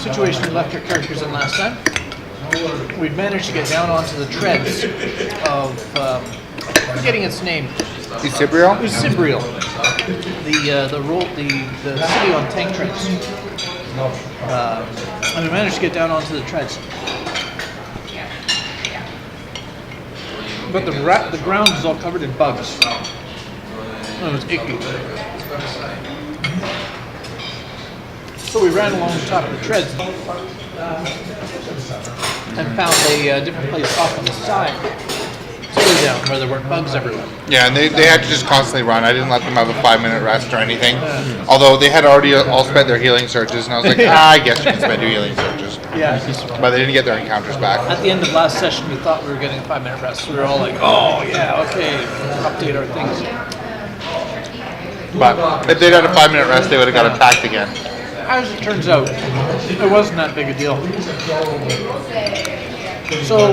situation we left our characters in last time. We'd managed to get down onto the treads of, forgetting its name. Ysbwriel? Ysbwriel. The city on tank treads. And we managed to get down onto the treads. But the ground was all covered in bugs. And it was icky. So we ran along the top of the treads and found a different place off on the side to go down where there weren't bugs everywhere. Yeah, and they had to just constantly run. I didn't let them have a 5-minute rest or anything. Although they had already all spent their healing searches, and I was like, I guess you can spend your healing searches. Yeah. But they didn't get their encounters back. At the end of last session, we thought we were getting a 5-minute rest. We were all like, oh, yeah, okay, update our things. But if they'd had a 5-minute rest, they would have got attacked again. As it turns out, it wasn't that big a deal. So,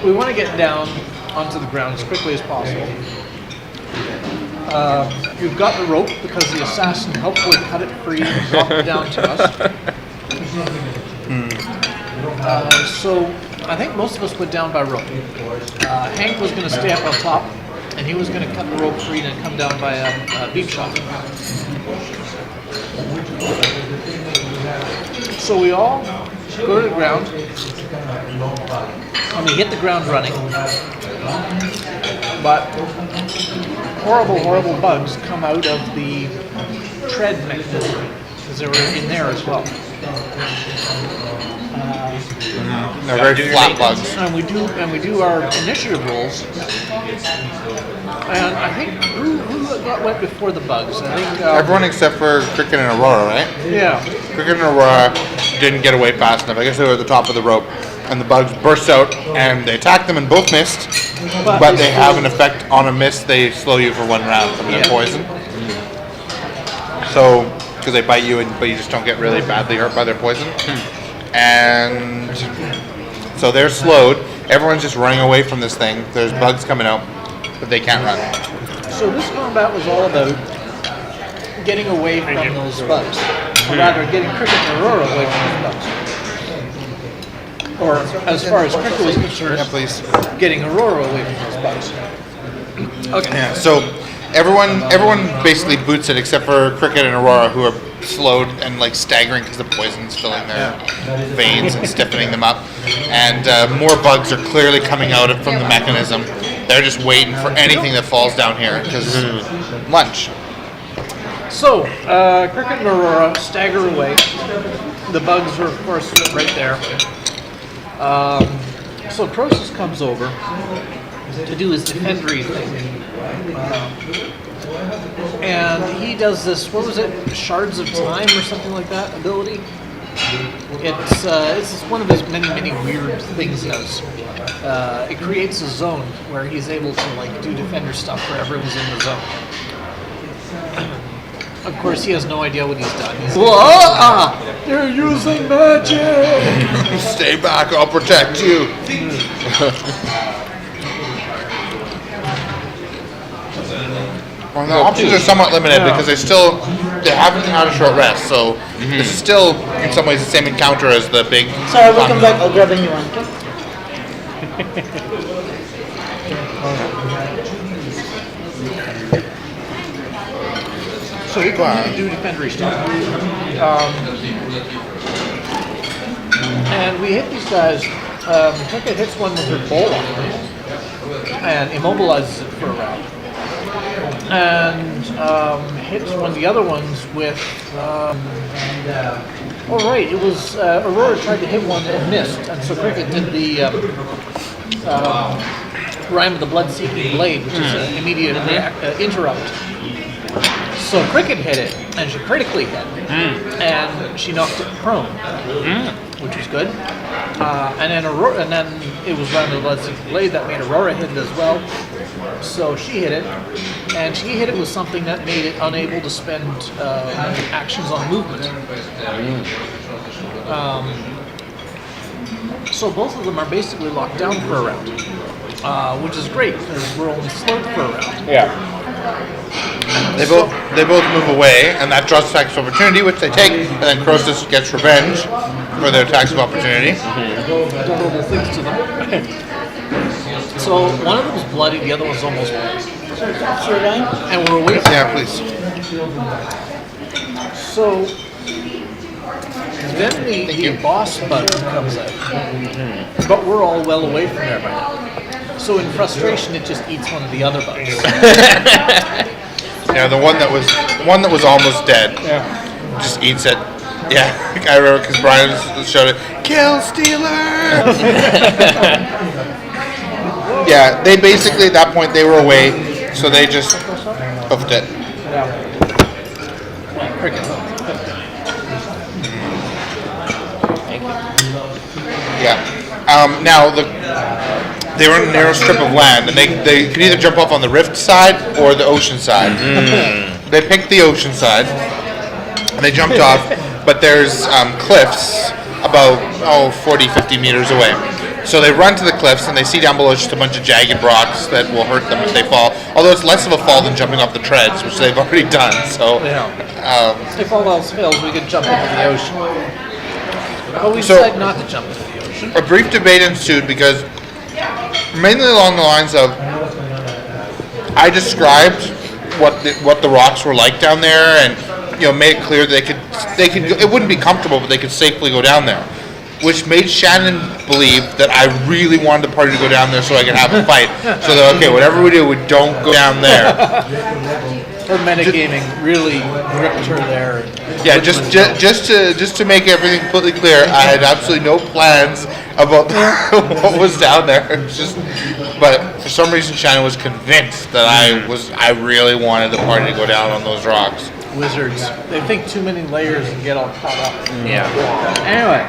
we want to get down onto the ground as quickly as possible. We've got the rope because the assassin helpfully cut it free and dropped it down to us. So, I think most of us went down by rope. Hank was going to stay up on top, and he was going to cut the rope free and come down by a beam shot. So we all go to the ground, and we hit the ground running, but horrible, horrible bugs come out of the tread mechanism, because they were in there as well. They're very flat bugs. And we do our initiative rolls. And I think who went before the bugs? I think Everyone except for Cricket and Aurora, right? Yeah. Cricket and Aurora didn't get away fast enough. I guess they were at the top of the rope, and the bugs burst out, and they attacked them and both missed. But they have an effect on a miss. They slow you for 1 round from their poison. So, because they bite you, but you just don't get really badly hurt by their poison. And so they're slowed. Everyone's just running away from this thing. There's bugs coming out, but they can't run. So this combat was all about getting away from those bugs. Or rather, getting Cricket and Aurora away from those bugs. Or, as far as Cricket was concerned, please. getting Aurora away from those bugs. Okay. Yeah, so everyone basically boots it except for Cricket and Aurora, who are slowed and like staggering because the poison's filling their veins and stiffening them up. And more bugs are clearly coming out from the mechanism. They're just waiting for anything that falls down here because lunch. So, Cricket and Aurora stagger away. The bugs are, of course, right there. So Croesus comes over to do his defendery thing. And he does this, what was it, Shards of Time or something like that ability? It's one of his many, many weird things he does. It creates a zone where he's able to like do defender stuff wherever he's in the zone. Of course, he has no idea what he's done. He's they're using magic! Stay back, I'll protect you. Well, the options are somewhat limited because they haven't had a short rest, so this is still in some ways the same encounter as the big. Sorry, we'll come back. I'll grab a new one. So we can do defendery stuff. And we hit these guys. Cricket hits one with her bola and immobilizes it for a round. And hits one of the other ones with. It was Aurora tried to hit one and missed, and so Cricket did the Rhyme of the Blood-Seeking Blade, which is an immediate interrupt. So Cricket hit it, and she critically hit, and she knocked it prone, which was good. And then it was Rhyme of the Blood-Seeking Blade that made Aurora hit it as well. So she hit it, and she hit it with something that made it unable to spend actions on movement. So both of them are basically locked down for a round, which is great because we're only slowed for a round. Yeah. They both move away, and that draws attacks of opportunity, which they take, and then Croesus gets revenge for their attacks of opportunity. Adorable things to them. So one of them's bloody, the other one's almost bloody. And we're away from Yeah, please. So then the boss button comes out. But we're all well away from there by now. So in frustration, it just eats one of the other bugs. Yeah, the one that was almost dead. Yeah. Just eats it. Yeah, I remember because Brian showed it. Kill Stealer! Yeah, they basically at that point they were away, so they just hoofed it. Cricket. Yeah. Now they were in a narrow strip of land, and they could either jump off on the rift side or the ocean side. They picked the ocean side, and they jumped off. But there's cliffs about 40, 50 meters away. So they run to the cliffs, and they see down below just a bunch of jagged rocks that will hurt them if they fall. Although it's less of a fall than jumping off the treads, which they've already done. So If all else fails, we can jump into the ocean. But we decided not to jump into the ocean. a brief debate ensued because mainly along the lines of I described what the rocks were like down there, and made it clear that they could it wouldn't be comfortable, but they could safely go down there, which made Shannon believe that I really wanted the party to go down there so I could have a fight. So that okay, whatever we do, we don't go down there. Her metagaming really gripped her there. Yeah, just to make everything completely clear, I had absolutely no plans about what was down there. But for some reason, Shannon was convinced that I really wanted the party to go down on those rocks. Wizards, they think too many layers and get all caught up. Yeah. Anyway,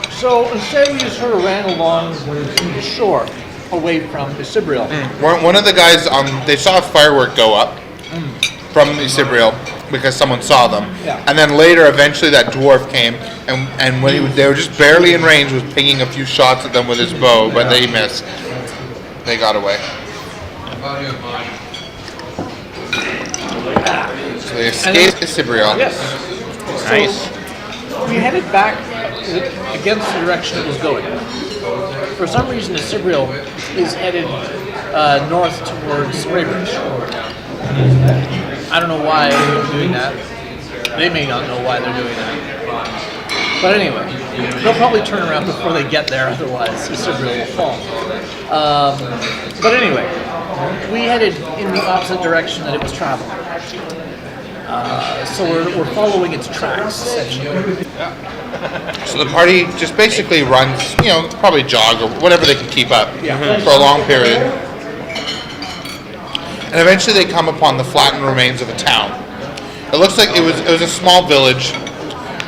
so instead we just sort of ran along the shore, away from Ysbwriel. One of the guys, they saw a firework go up from Ysbwriel because someone saw them. Yeah. And then later, eventually, that dwarf came, and when they were just barely in range, was pinging a few shots at them with his bow, but they missed. They got away. So they escaped Ysbwriel. Yes. Nice. So we headed back against the direction it was going. For some reason, Ysbwriel is headed north towards Spraybridge. I don't know why they're doing that. They may not know why they're doing that. But anyway, they'll probably turn around before they get there, otherwise Ysbwriel will fall. But anyway, we headed in the opposite direction that it was traveling. So we're following its tracks, essentially. So the party just basically runs, probably jog or whatever they can keep up for a long period. And eventually they come upon the flattened remains of a town. It looks like it was a small village.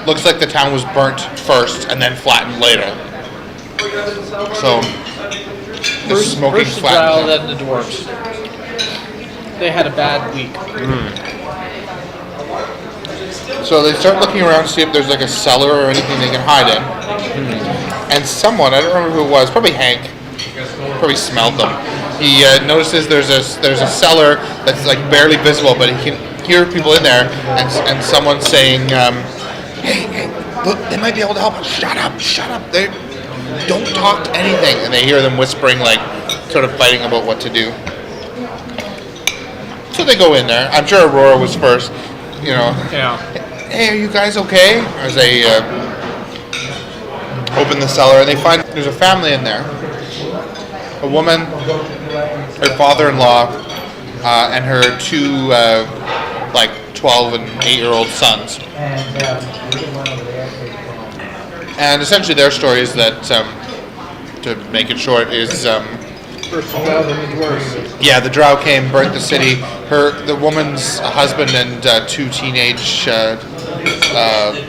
Looks like the town was burnt first and then flattened later. So the smoking first the flattened. drow, then the dwarves. They had a bad week. So they start looking around to see if there's like a cellar or anything they can hide in. And someone, I don't remember who it was, probably Hank, probably smelled them. He notices there's a cellar that's like barely visible, but he can hear people in there, and someone saying, hey, look, they might be able to help us. Shut up. They don't talk to anything. And they hear them whispering, like, sort of fighting about what to do. So they go in there. I'm sure Aurora was first, Yeah. Hey, are you guys okay? As they open the cellar, and they find there's a family in there. A woman, her father-in-law, and her two, 12 and 8-year-old sons. And essentially their story is that, to make it short, is... First the drow, then the dwarves. Yeah, the drow came, burnt the city. The woman's husband and two teenage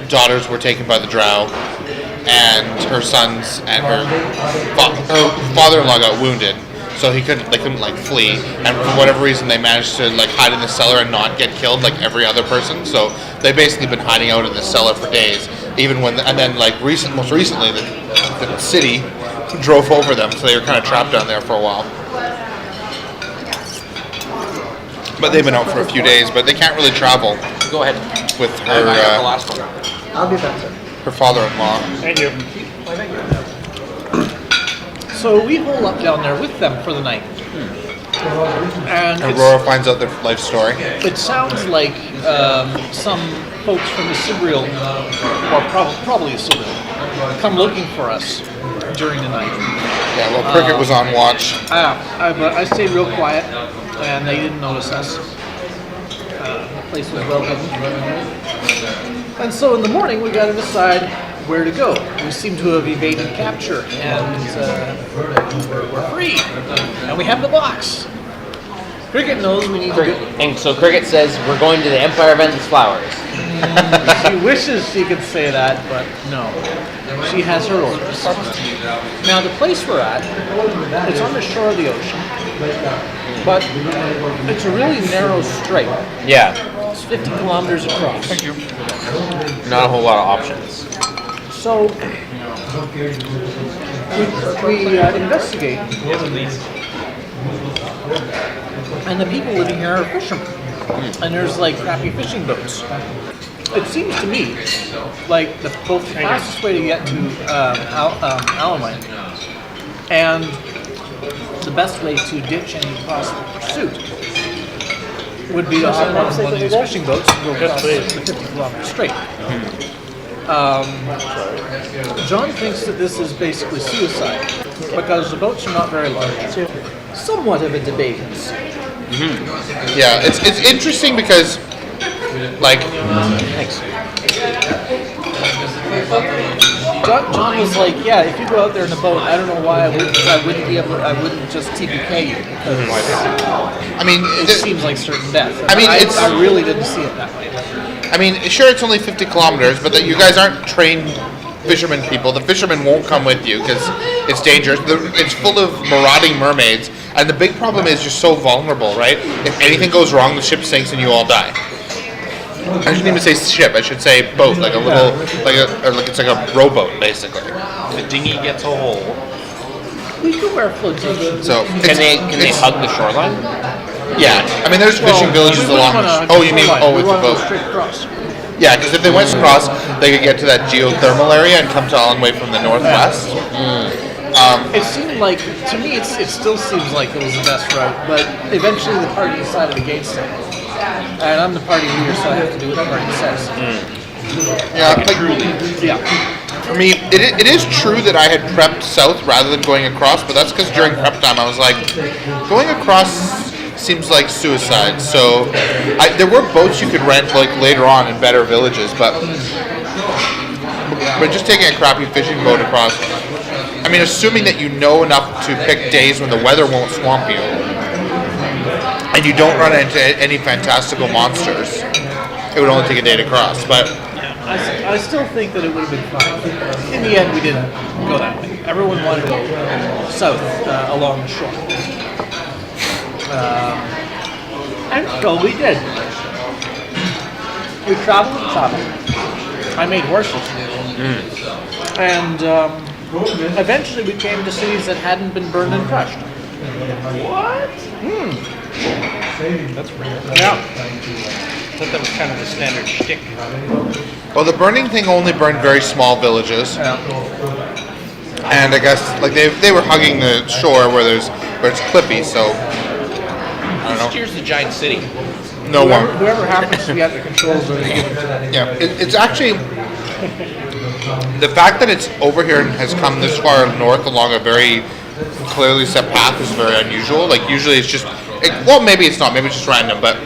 daughters were taken by the drow, and her sons and her father-in-law got wounded, so they couldn't flee. And for whatever reason, they managed to hide in the cellar and not get killed like every other person. So they've basically been hiding out in the cellar for days. Even when, and then most recently, the city drove over them, so they were kind of trapped down there for a while. but they've been out for a few days. But they can't really travel Go ahead. with I got the her last one. I'll be back, sir. her father-in-law. Thank you. So we hole up down there with them for the night. And Aurora finds out their life story. it sounds like some folks from Ysbwriel, or probably Ysbwriel, come looking for us during the night. Yeah, well, Cricket was on watch. But I stayed real quiet, and they didn't notice us. The place was well hidden. And so in the morning, we got to decide where to go. We seem to have evaded capture, and we're free. And we have the box. Cricket knows we need to go. And so Cricket says, we're going to the Empire of Endless Flowers. She wishes she could say that, but no. She has her orders. Now, the place we're at, it's on the shore of the ocean, but it's a really narrow strait. Yeah. It's 50 kilometers across. Thank you. Not a whole lot of options. So, we investigate, and the people living here are fishermen. And there's like crappy fishing boats. It seems to me like both the fastest way to get to Alamite and the best way to ditch any possible pursuit would be to hop on one of these fishing boats and go across the 50-kilometer strait. John thinks that this is basically suicide because the boats are not very large. Somewhat of a debate ensued. Yeah, it's interesting because, like, Thanks. John was like, "Yeah, if you go out there in a boat, I don't know why I wouldn't be able. I wouldn't just TPK you because I mean, it seems like certain death." I mean, I it's- really didn't see it that way. I mean, sure, it's only 50 kilometers, but that you guys aren't trained fishermen people. The fishermen won't come with you because it's dangerous. It's full of marauding mermaids, and the big problem is you're so vulnerable, right? If anything goes wrong, the ship sinks and you all die. I shouldn't even say ship. I should say boat, like a little, it's like a rowboat, basically. The dinghy gets a hole. We could wear flotation. So Can they hug the shoreline? Yeah, I mean, there's fishing villages along. Oh, you mean with the boat? Straight across. Yeah, because if they went across, they could get to that geothermal area and come to all the way from the northwest. It seemed like, to me, it still seems like it was the best route, but eventually the party decided against it. And I'm the party leader, so I have to do what the party says. Yeah, like, Yeah. for me, it is true that I had prepped south rather than going across, but that's because during prep time I was like, going across seems like suicide. So there were boats you could rent like later on in better villages, but just taking a crappy fishing boat across. I mean, assuming that you know enough to pick days when the weather won't swamp you, and you don't run into any fantastical monsters, it would only take a day to cross. But I still think that it would have been fine. In the end, we didn't go that way. Everyone wanted to go south along the shore. And so we did. We traveled and traveled. I made horses. And eventually we came to cities that hadn't been burned and crushed. What? That's rare. Yeah. I thought that was kind of the standard shtick. well, the burning thing only burned very small villages. And I guess like they were hugging the shore where it's clippy, so I don't know. Here's the giant city. No one. Whoever happens to be at the controls are given to them. Yeah, it's actually the fact that it's over here and has come this far north along a very clearly set path is very unusual. Like usually it's just, well, maybe it's not, maybe it's just random, but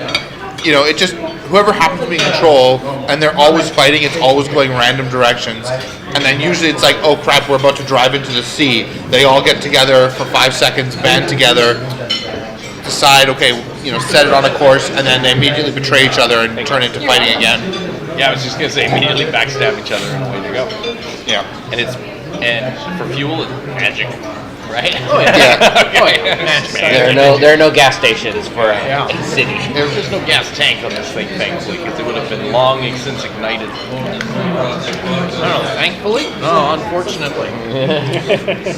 you know, it just whoever happens to be in control, and they're always fighting. It's always going random directions, and then usually it's like, oh crap, we're about to drive into the sea. They all get together for 5 seconds, band together, decide, okay, you know, set it on a course, and then they immediately betray each other and turn into fighting again. Yeah, I was just gonna say immediately backstab each other and away to go. Yeah. And for fuel, it's magic, right? Oh yeah. Yeah. Oh, yeah. There are no gas stations for a city. There's no gas tank on this thing, thankfully, because it would have been long since ignited. I don't know, thankfully? No, unfortunately.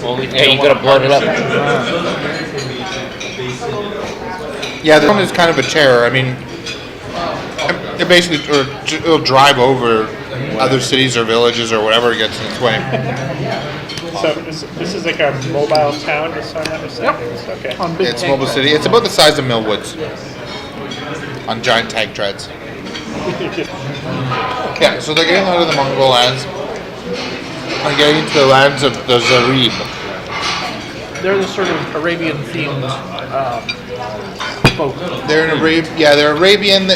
Only Yeah, you could have blown it up. Yeah, this one is kind of a terror. I mean, it basically it'll drive over other cities or villages or whatever gets in its way. So this is like a mobile town, just so I'm understanding this. Okay. On big It's tank Mobile beds. City. It's about the size of Millwoods on giant tank treads. Yeah, so they're getting out of the Mongol lands and getting into the lands of the Zarib. They're the sort of Arabian-themed folk. They're in Arabia. Yeah, they're Arabian.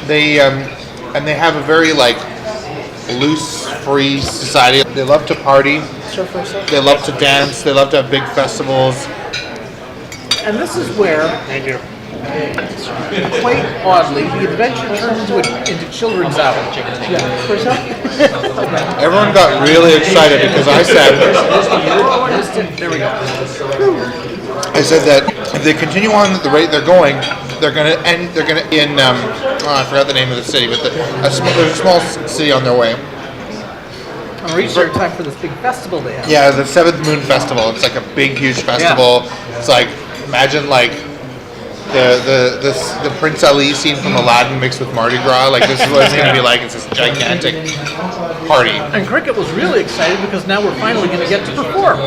They and they have a very like loose, free society. They love to party. They love to dance. They love to have big festivals. And this is where, Thank you. quite oddly, the adventure turns into children's hour. Everyone got really excited because I said There we go. that if they continue on at the rate they're going, they're gonna end. They're gonna in. I forgot the name of the city, but there's a small city on their way. And reach their time for this big festival they have. Yeah, the Seventh Moon Festival. It's like a big, huge festival. It's like imagine like the Prince Ali scene from Aladdin mixed with Mardi Gras. Like this is what it's gonna be like. It's this gigantic party. And Cricket was really excited because now we're finally going to get to perform.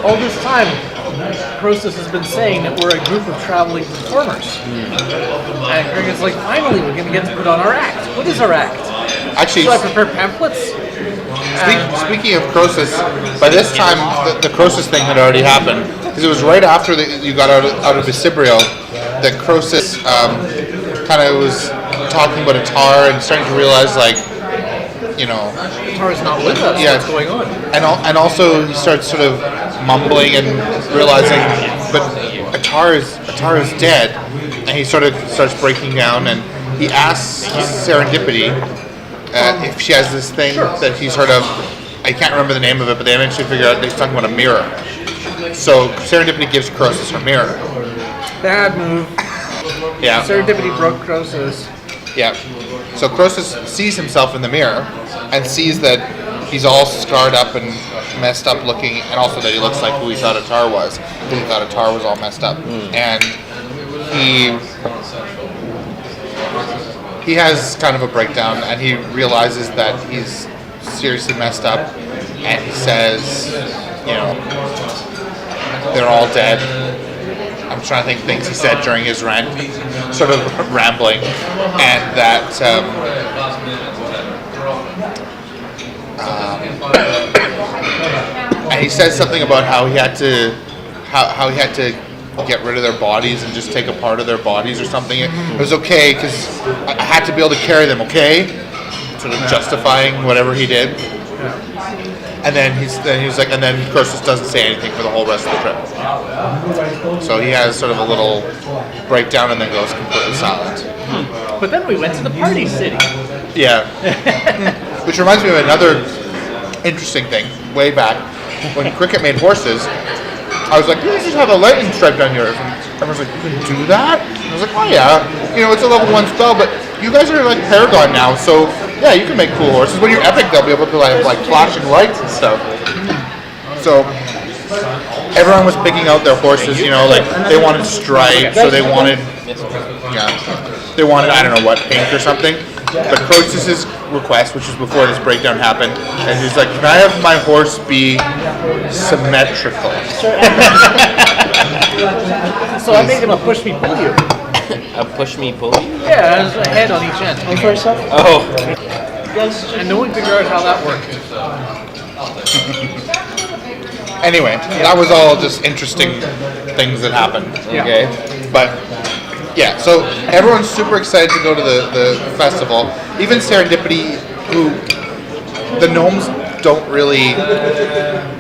All this time, Croesus has been saying that we're a group of traveling performers. And Cricket's like, finally, we're going to get to put on our act. What is our act? Actually, Should I prepare pamphlets? speaking of Croesus, by this time the Croesus thing had already happened because it was right after you got out of Ysbwriel that Croesus kind of was talking about Atar and starting to realize like, you know, Tara's not with us. Yeah. What's going on? and also he starts sort of mumbling and realizing, but Atar is dead, and he sort of starts breaking down and he asks Serendipity if she has this thing that he's heard of. I can't remember the name of it, but they eventually figure out he's talking about a mirror. So Serendipity gives Croesus her mirror. Bad move. Yeah. Serendipity broke Croesus. Yeah. So Croesus sees himself in the mirror and sees that he's all scarred up and messed up looking, and also that he looks like who he thought Atar was. He thought Atar was all messed up. And he has kind of a breakdown, and he realizes that he's seriously messed up, and he says, you know, they're all dead. I'm trying to think things he said during his rant, sort of rambling, and that and he says something about how he had to get rid of their bodies and just take a part of their bodies or something. It was okay because I had to be able to carry them. Okay, sort of justifying whatever he did. And then he was like, and then Croesus doesn't say anything for the whole rest of the trip. So he has sort of a little breakdown and then goes completely silent. But then we went to the party city. Yeah. Which reminds me of another interesting thing. Way back, when Cricket made horses, I was like, you should have a lightning strike down here. And everyone's like, you can do that? And I was like, oh yeah. You know, it's a level 1 spell, but you guys are like Paragon now, so yeah, you can make cool horses. When you're epic, they'll be able to like flashing lights and stuff. So everyone was picking out their horses, you know, like they wanted stripes, so they wanted, I don't know what, pink or something. But Croesus's request, which was before this breakdown happened, and he's like, can I have my horse be symmetrical? So I made him a push me pull you. A push me pull you? Yeah, there's a head on each end. Oh. And no one figured out how that worked. Anyway, that was all just interesting things that happened. Okay. But yeah, so everyone's super excited to go to the festival. Even Serendipity, who the gnomes don't really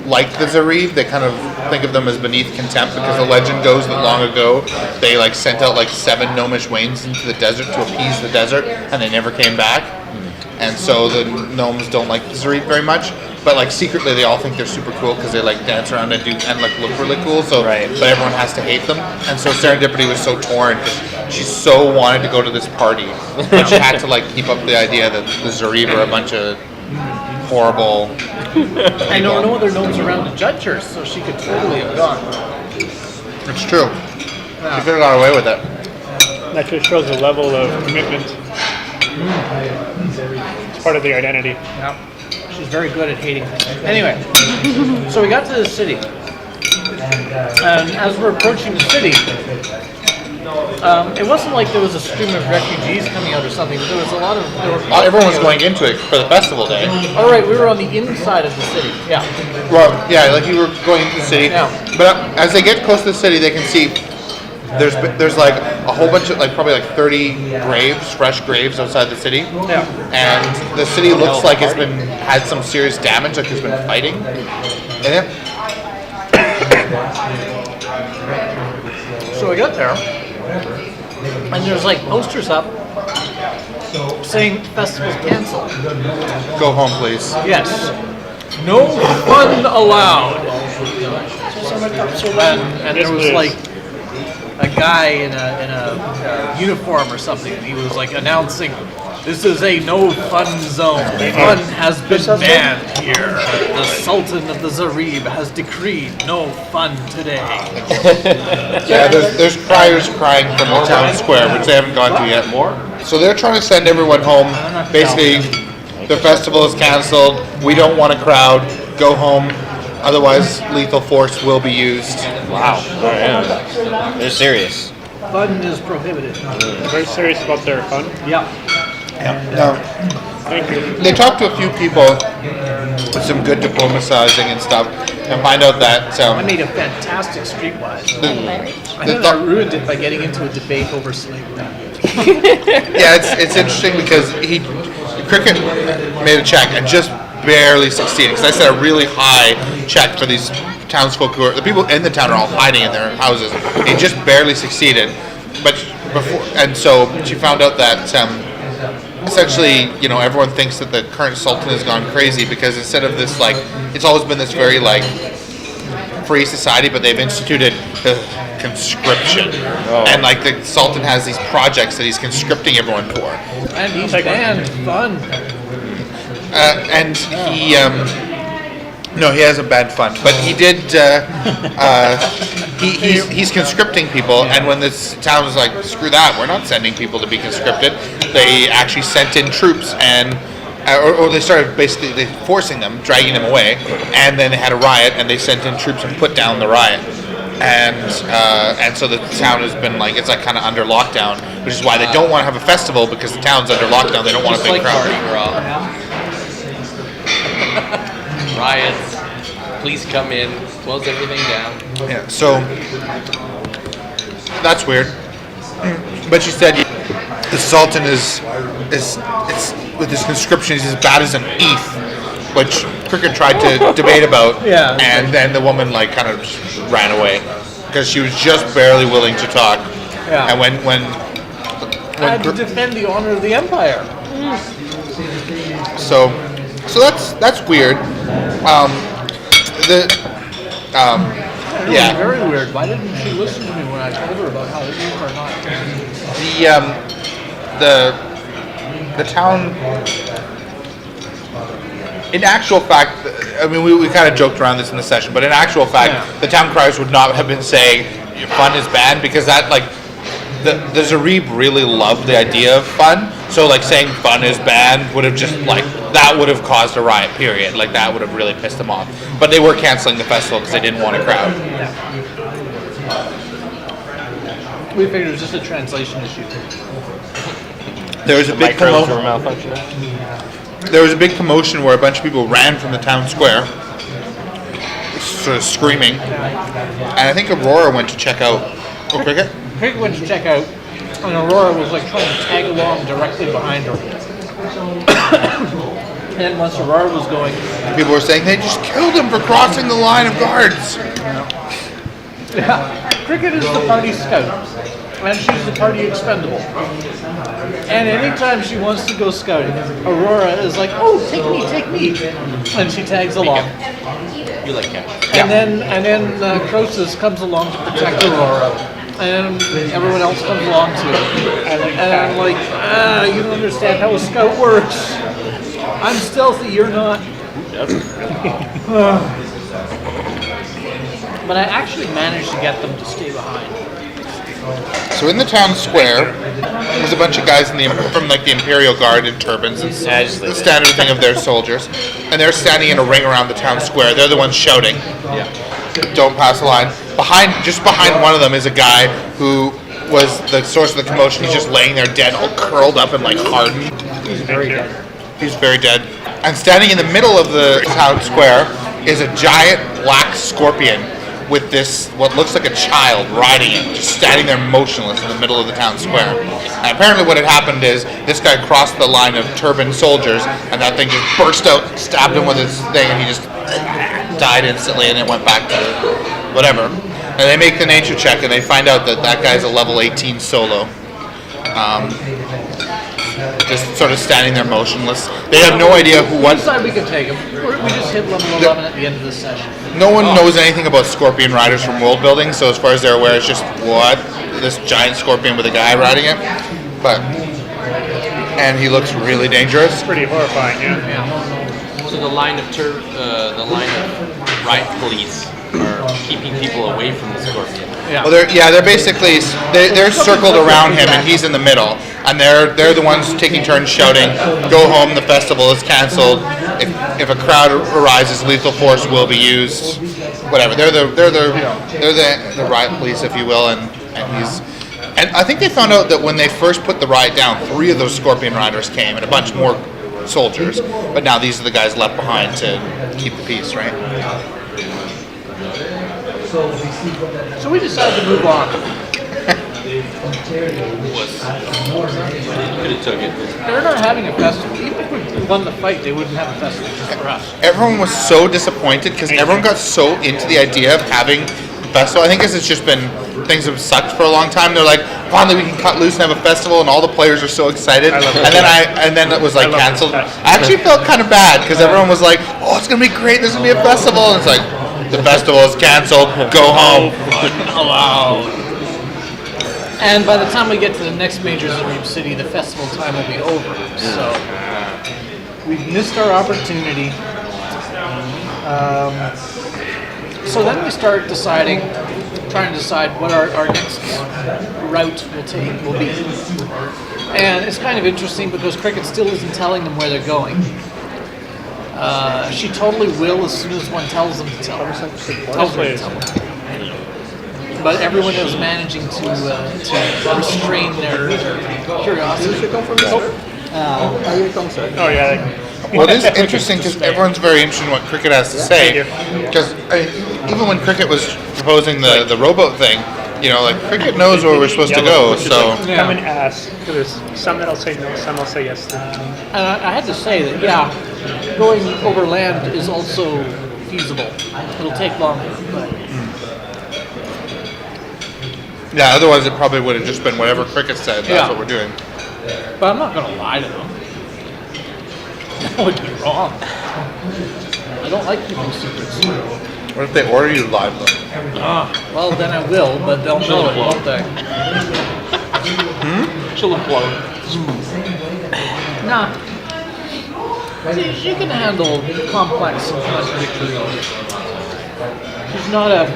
like the Zarib. They kind of think of them as beneath contempt because the legend goes that long ago they like sent out like 7 gnomish wains into the desert to appease the desert, and they never came back. And so the gnomes don't like the Zarib very much. But like secretly, they all think they're super cool because they like dance around and like look really cool. So, Right. But everyone has to hate them. And so Serendipity was so torn because she so wanted to go to this party, but she had to like keep up the idea that the Zarib are a bunch of horrible. I know no other gnomes around to judge her, so she could totally have gone. It's true. She could have got away with it. That just shows the level of commitment. It's part of the identity. Yeah. She's very good at hating. Anyway, so we got to the city. And as we're approaching the city, it wasn't like there was a stream of refugees coming out or something. But there was a lot of... Everyone was going into it for the festival day. All right, we were on the inside of the city. Yeah. Well, yeah, like you were going into the city. Yeah. But as they get close to the city, they can see there's like a whole bunch of probably 30 graves, fresh graves outside the city. Yeah. And the city looks like it's had some serious damage, like there's been fighting in it. So we got there, and there's like posters up saying festival's canceled. Go home, please. Yes. No fun allowed. And there was like a guy in a uniform or something, and he was like announcing, "This is a no fun zone. Fun has been banned here. The Sultan of the Zareb has decreed no fun today." Yeah, there's criers crying from the town square, which they haven't gone to yet. So they're trying to send everyone home. Basically, the festival is canceled. We don't want a crowd. Go home. Otherwise, lethal force will be used. Wow. They're serious. Fun is prohibited. Very serious about their fun. Yeah. Now, Thank you. they talk to a few people with some good diplomatizing and stuff, and find out that I made a fantastic streetwise. I think I ruined it by getting into a debate over slavery. yeah, it's interesting because Cricket made a check and just barely succeeded. Because I set a really high check for these townsfolk the people in the town are all hiding in their houses. He just barely succeeded, but so she found out that essentially, everyone thinks that the current sultan has gone crazy because instead of this it's always been this very free society, but they've instituted conscription, and the sultan has these projects that he's conscripting everyone for. And he's banned fun. And he, no, he hasn't banned fun, but he did. He's conscripting people, and when this town was like, "Screw that, we're not sending people to be conscripted," they actually sent in troops, and or they started basically forcing them, dragging them away, and then they had a riot, and they sent in troops and put down the riot. And so the town has been it's kind of under lockdown, which is why they don't want to have a festival because the town's under lockdown. They don't want a big crowd. Riots. Police come in, close everything down. Yeah, so that's weird. But she said the Sultan is with his conscription, he's as bad as an Eth, which Cricket tried to debate about. Yeah. And then the woman kind of just ran away because she was just barely willing to talk. Yeah. And when I had to defend the honor of the empire. so that's weird. Yeah. Very weird. Why didn't she listen to me when I told her about how it is or not? The town. In actual fact, I mean, we kind of joked around this in the session, but in actual fact, the town criers would not have been saying your fun is banned because that the Zareb really loved the idea of fun. So saying fun is banned would have just that would have caused a riot. Period. That would have really pissed them off. But they were canceling the festival because they didn't want a crowd. We figured it was just a translation issue. There was a big Micros were malfunctioning. There was a big commotion where a bunch of people ran from the town square, sort of screaming. And I think Aurora went to check out. Oh, Cricket? Cricket went to check out, and Aurora was trying to tag along directly behind her. And then once Aurora was going, People were saying they just killed him for crossing the line of guards. yeah, Cricket is the party scout, and she's the party expendable. And anytime she wants to go scouting, Aurora is like, "Oh, take me," and she tags along. You like cats. And then Croesus comes along to protect Aurora, and everyone else comes along too. And I'm like, you don't understand how a scout works. I'm stealthy, you're not. But I actually managed to get them to stay behind. So in the town square, there's a bunch of guys from like the Imperial Guard in turbans. And the standard thing of their soldiers. And they're standing in a ring around the town square. They're the ones shouting. Yeah. Don't pass the line. Just behind one of them is a guy who was the source of the commotion. He's just laying there dead, all curled up and like hardened. He's very dead. He's very dead. And standing in the middle of the town square is a giant black scorpion with this, what looks like a child riding it, just standing there motionless in the middle of the town square. And apparently what had happened is this guy crossed the line of turbaned soldiers, and that thing just burst out, stabbed him with his thing, and he just died instantly, and it went back to whatever. And they make the nature check, and they find out that that guy's a level 18 solo. Just sort of standing there motionless. They have no idea who We what. decided we could take him. We just hit level 11 at the end of the session. No one knows anything about scorpion riders from world building, so as far as they're aware, it's just what this giant scorpion with a guy riding it. And he looks really dangerous. Pretty horrifying, yeah. So the line of riot police are keeping people away from the scorpion. Well, they're basically they're circled around him, and he's in the middle, and they're the ones taking turns shouting, "Go home! The festival is canceled. If a crowd arises, lethal force will be used." Whatever. They're the riot police, if you will, and I think they found out that when they first put the riot down, 3 of those scorpion riders came, and a bunch more soldiers. But now these are the guys left behind to keep the peace, right? So we decided to move on. Could have took it. They're not having a festival. Even if we won the fight, they wouldn't have a festival just for us. Everyone was so disappointed because everyone got so into the idea of having a festival. I think it's just been things have sucked for a long time. They're like, finally we can cut loose and have a festival, and all the players are so excited. And then it was like canceled. I actually felt kind of bad because everyone was like, oh, it's gonna be great. There's gonna be a festival, and it's like, the festival is canceled. Go home. And by the time we get to the next major Dream City, the festival time will be over. So we've missed our opportunity. So then we start trying to decide what our next route will be. And it's kind of interesting because Cricket still isn't telling them where they're going. She totally will as soon as one tells them to tell her. But everyone is managing to restrain their curiosity. Oh, yeah. Well, it is interesting because everyone's very interested in what Cricket has to say. Because even when Cricket was proposing the rowboat thing, like Cricket knows where we're supposed to go. So Come and ask. There's some that'll say no, some will say yes. And I had to say that, going over land is also feasible. It'll take longer, but yeah, otherwise it probably would have just been whatever Cricket said. That's what we're doing. but I'm not going to lie to them. That would be wrong. I don't like keeping secrets. What if they order you to lie to them? Well, then I will, but they'll know it, won't they? She'll implode. Nah. She can handle complex and contradictory. She's not a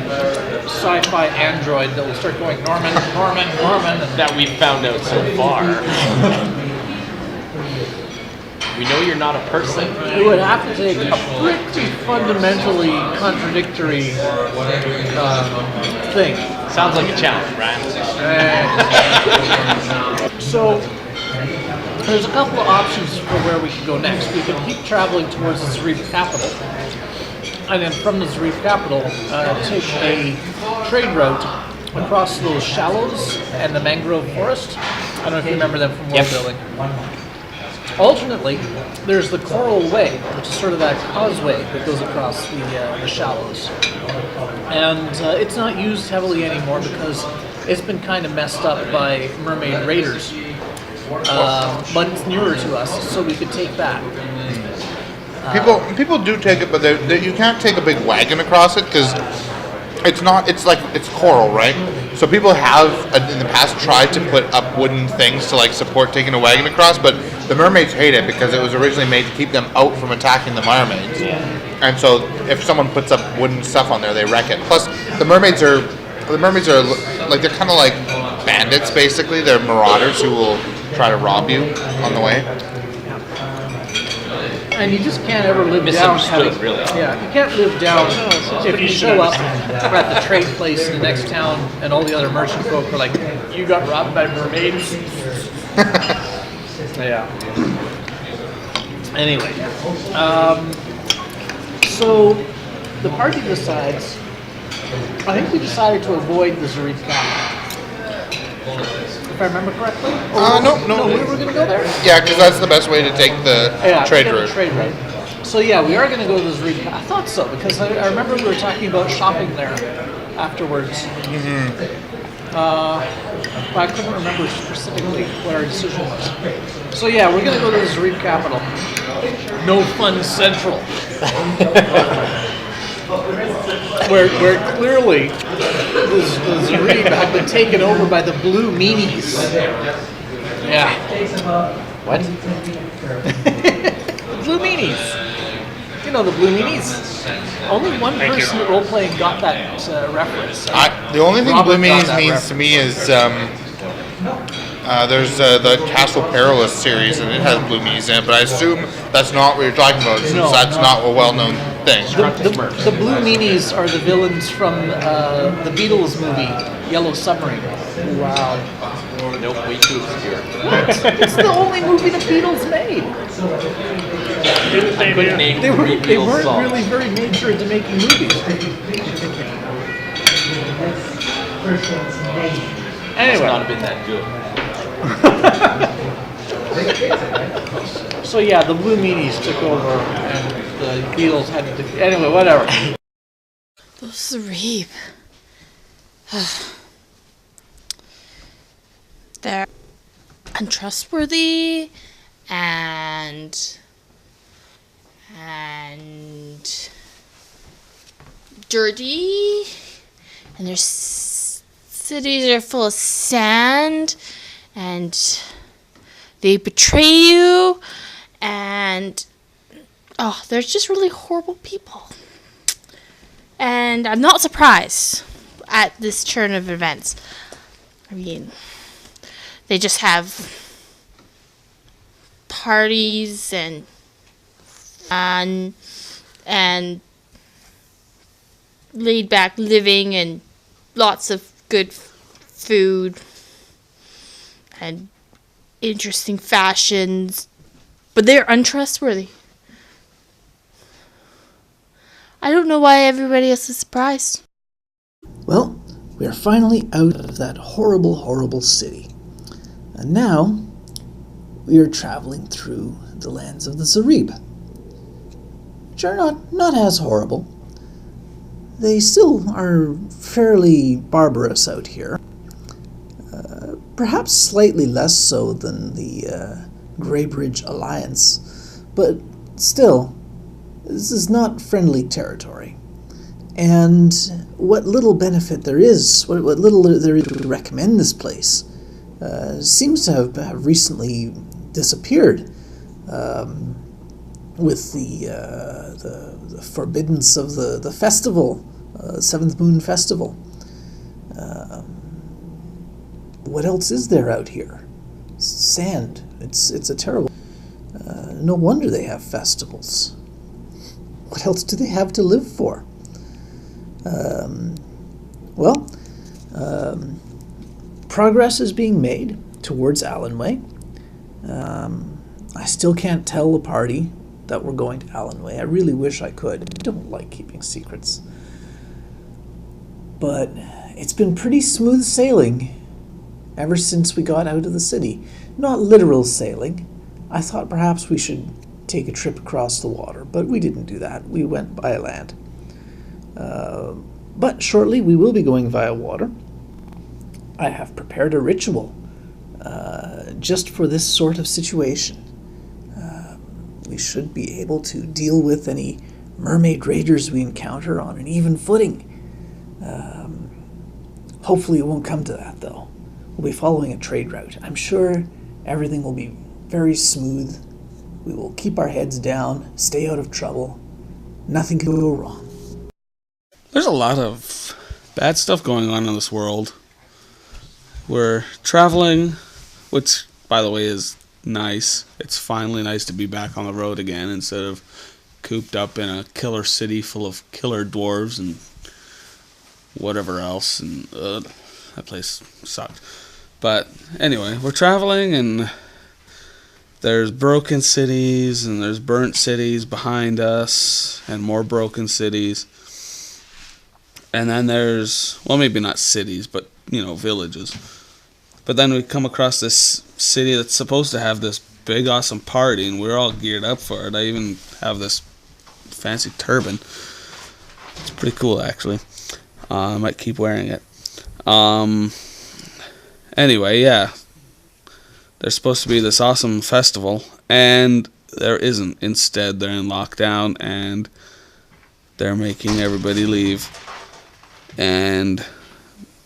sci-fi android that will start going Norman, and That we've found out so far. We know you're not a person. it would have to take a pretty fundamentally contradictory thing. Sounds like a challenge, Brian. So there's a couple of options for where we can go next. We can keep traveling towards the Zarif capital, and then from the Zarif capital, take a trade route across those shallows and the mangrove forest. I don't know if you remember them from world building. Alternately, there's the Coral Way, which is sort of that causeway that goes across the shallows. And it's not used heavily anymore because it's been kind of messed up by mermaid raiders. But it's newer to us, so we could take that. People do take it, but you can't take a big wagon across it because it's coral, right? So people have in the past tried to put up wooden things to support taking a wagon across, but the mermaids hate it because it was originally made to keep them out from attacking the mermaids. Yeah. And so if someone puts up wooden stuff on there, they wreck it. Plus, the mermaids are like they're kind of like bandits, basically. They're marauders who will try to rob you on the way. And you just can't ever live down Misunderstood, having, really. Yeah, you can't live down if you show up at the trade place in the next town and all the other merchant folk are like, you got robbed by mermaids. Yeah. Anyway, so the party decides. I think we decided to avoid the Zarif capital, if I remember correctly. No. We were going to go there. Yeah, because that's the best way to take the trade to get the route. trade route. So yeah, we are going to go to the Zarif capital. I thought so because I remember we were talking about shopping there afterwards. But I couldn't remember specifically what our decision was. So yeah, we're going to go to the Zarif capital. No Fun Central. where clearly the Zarif had been taken over by the Blue Meanies. Yeah. What? Blue Meanies. You know the Blue Meanies. Only one person at role-playing got that reference. The only thing Robert Blue got Meanies that means reference. to me is there's the Castle Perilous series, and it has Blue Meanies in it, but I assume that's not what you're talking about, since No, that's no. not a well-known thing. The Blue Meanies are the villains from the Beatles movie, Yellow Submarine. Wow. Nope, way too obscure. It's the only movie the Beatles made. Didn't they do? Name They three Beatles weren't songs. really very major into making movies. Must not Anyway, have been that good. so yeah, the Blue Meanies took over, and the Beatles had to. Anyway, whatever. Those Zarif. They're untrustworthy and dirty, and their cities are full of sand, and they betray you, and they're just really horrible people. And I'm not surprised at this turn of events. I mean, they just have parties and fun and laid back living and lots of good food and interesting fashions, but they're untrustworthy. I don't know why everybody else is surprised. Well, we are finally out of that horrible, horrible city. And now, we are traveling through the lands of the Zarib, which are not as horrible. They still are fairly barbarous out here. Perhaps slightly less so than the Greybridge Alliance, but still, this is not friendly territory. And what little benefit there is, what little there is to recommend this place, seems to have recently disappeared with the forbiddance of the festival, Seventh Moon Festival. What else is there out here? Sand. It's a terrible. No wonder they have festivals. What else do they have to live for? Progress is being made towards Allenway. I still can't tell the party that we're going to Allenway. I really wish I could. I don't like keeping secrets. But it's been pretty smooth sailing ever since we got out of the city. Not literal sailing. I thought perhaps we should take a trip across the water, but we didn't do that. We went by land. But shortly we will be going via water. I have prepared a ritual just for this sort of situation. We should be able to deal with any mermaid raiders we encounter on an even footing. Hopefully it won't come to that, though. We'll be following a trade route. I'm sure everything will be very smooth. We will keep our heads down, stay out of trouble. Nothing can go wrong. There's a lot of bad stuff going on in this world. we're traveling, which, by the way, is nice. It's finally nice to be back on the road again instead of cooped up in a killer city full of killer dwarves and whatever else. And that place sucked. But anyway, we're traveling, and there's broken cities, and there's burnt cities behind us, and more broken cities. And then there's, well, maybe not cities, but, villages. But then we come across this city that's supposed to have this big, awesome party, and we're all geared up for it. I even have this fancy turban. It's pretty cool, actually. I might keep wearing it. Anyway, yeah. There's supposed to be this awesome festival, and there isn't. Instead, they're in lockdown, and they're making everybody leave. And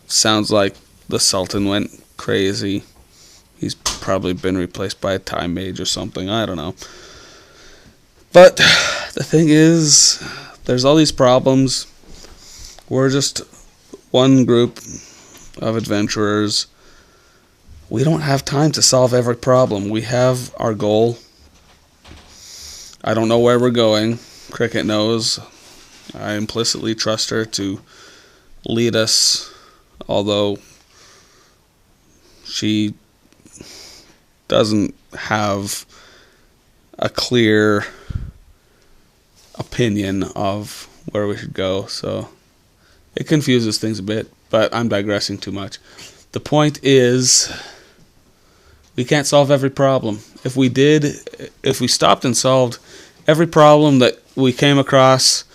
sounds like the Sultan went crazy. He's probably been replaced by a time mage or something. I don't know. But the thing is, there's all these problems. We're just one group of adventurers. We don't have time to solve every problem. We have our goal. I don't know where we're going. Cricket knows. I implicitly trust her to lead us, although she doesn't have a clear opinion of where we should go, so it confuses things a bit, but I'm digressing too much. The point is, we can't solve every problem. If we stopped and solved every problem that we came across,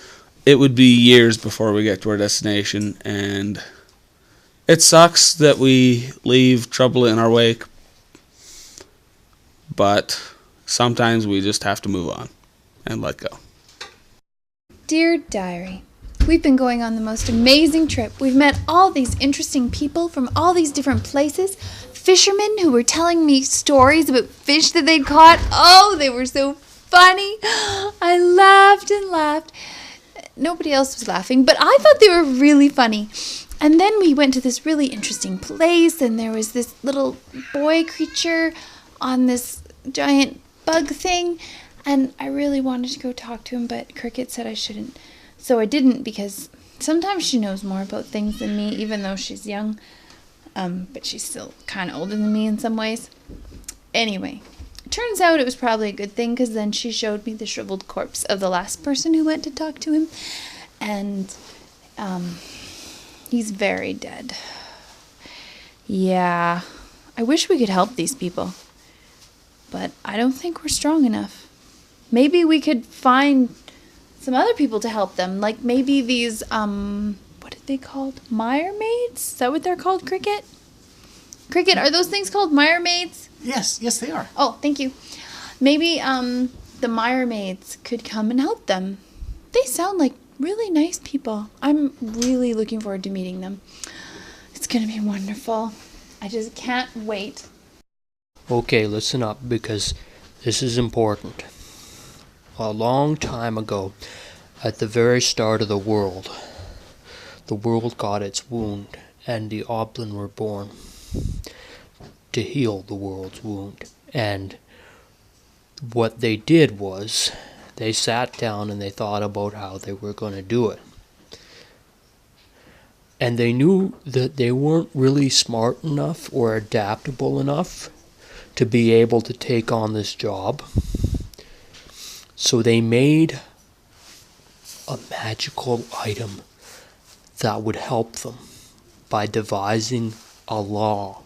it would be years before we get to our destination, and it sucks that we leave trouble in our wake, but sometimes we just have to move on and let go. Dear Diary, we've been going on the most amazing trip. We've met all these interesting people from all these different places. Fishermen who were telling me stories about fish that they'd caught. Oh, they were so funny. I laughed and laughed. Nobody else was laughing, but I thought they were really funny. And then we went to this really interesting place, and there was this little boy creature on this giant bug thing, and I really wanted to go talk to him, but Cricket said I shouldn't. So I didn't, because sometimes she knows more about things than me, even though she's young. But she's still kind of older than me in some ways. Anyway, it turns out it was probably a good thing, because then she showed me the shriveled corpse of the last person who went to talk to him. And he's very dead. Yeah, I wish we could help these people. But I don't think we're strong enough. Maybe we could find some other people to help them. Like maybe these, what are they called? Mire maids? Is that what they're called, Cricket? Cricket, are those things called mire maids? Yes, they are. Oh, thank you. Maybe the mire maids could come and help them. They sound like really nice people. I'm really looking forward to meeting them. It's going to be wonderful. I just can't wait. Okay, listen up, because this is important. A long time ago, at the very start of the world got its wound, and the Oblin were born to heal the world's wound. And what they did was, they sat down and they thought about how they were going to do it. And they knew that they weren't really smart enough or adaptable enough to be able to take on this job. So they made a magical item that would help them by devising a law,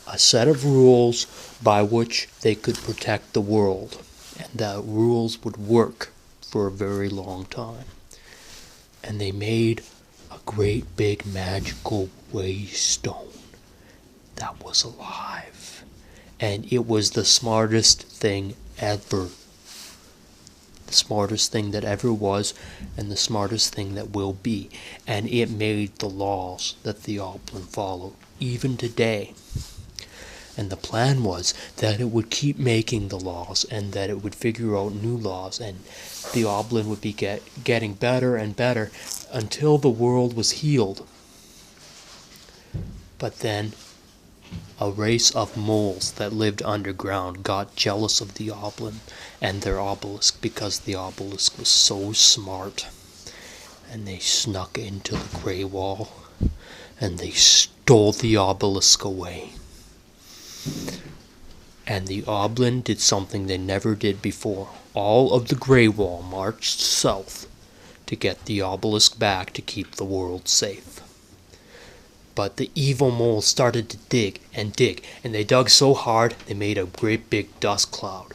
a set of rules by which they could protect the world, and that rules would work for a very long time. And they made a great big magical way stone that was alive, and it was the smartest thing ever. The smartest thing that ever was, and the smartest thing that will be. And it made the laws that the Oblin follow, even today. And the plan was that it would keep making the laws, and that it would figure out new laws, and the Oblin would be getting better and better until the world was healed. But then a race of moles that lived underground got jealous of the Oblin and their obelisk because the obelisk was so smart. And they snuck into the Grey Wall and they stole the obelisk away. And the Oblin did something they never did before. All of the Grey Wall marched south to get the obelisk back to keep the world safe. But the evil moles started to dig, and they dug so hard they made a great big dust cloud.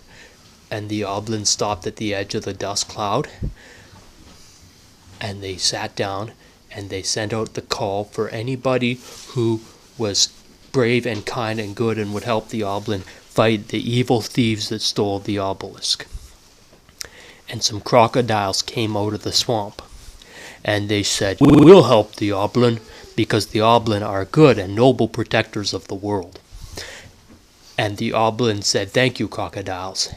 And the Oblin stopped at the edge of the dust cloud, and they sat down, and they sent out the call for anybody who was brave and kind and good and would help the Oblin fight the evil thieves that stole the obelisk. And some crocodiles came out of the swamp, and they said, "We'll help the Oblin, because the Oblin are good and noble protectors of the world." And the Oblin said, "Thank you, crocodiles."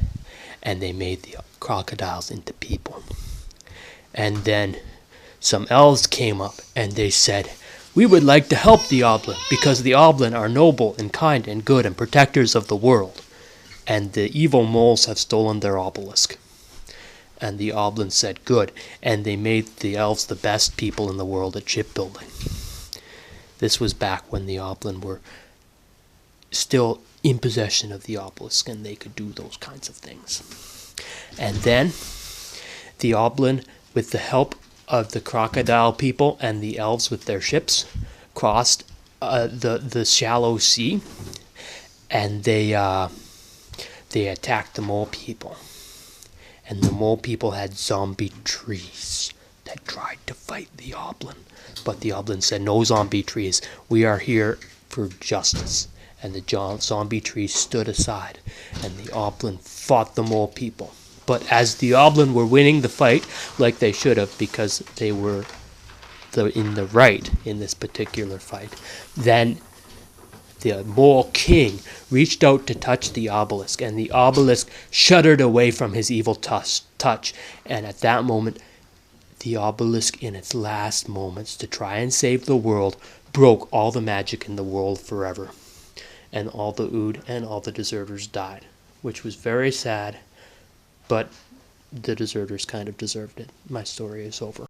And they made the crocodiles into people. And then some elves came up, and they said, "We would like to help the Oblin, because the Oblin are noble and kind and good and protectors of the world. And the evil moles have stolen their obelisk." And the Oblin said, "Good." And they made the elves the best people in the world at shipbuilding. This was back when the Oblin were still in possession of the obelisk and they could do those kinds of things. And then the Oblin, with the help of the crocodile people and the elves with their ships, crossed the shallow sea, and they attacked the mole people. And the mole people had zombie trees that tried to fight the Oblin. But the Oblin said, "No zombie trees. We are here for justice." And the zombie trees stood aside, and the Oblin fought the mole people. But as the Oblin were winning the fight, like they should have, because they were in the right in this particular fight, then the mole king reached out to touch the obelisk, and the obelisk shuddered away from his evil touch. And at that moment, the obelisk, in its last moments to try and save the world, broke all the magic in the world forever. And all the Ood and all the deserters died, which was very sad, but the deserters kind of deserved it. My story is over.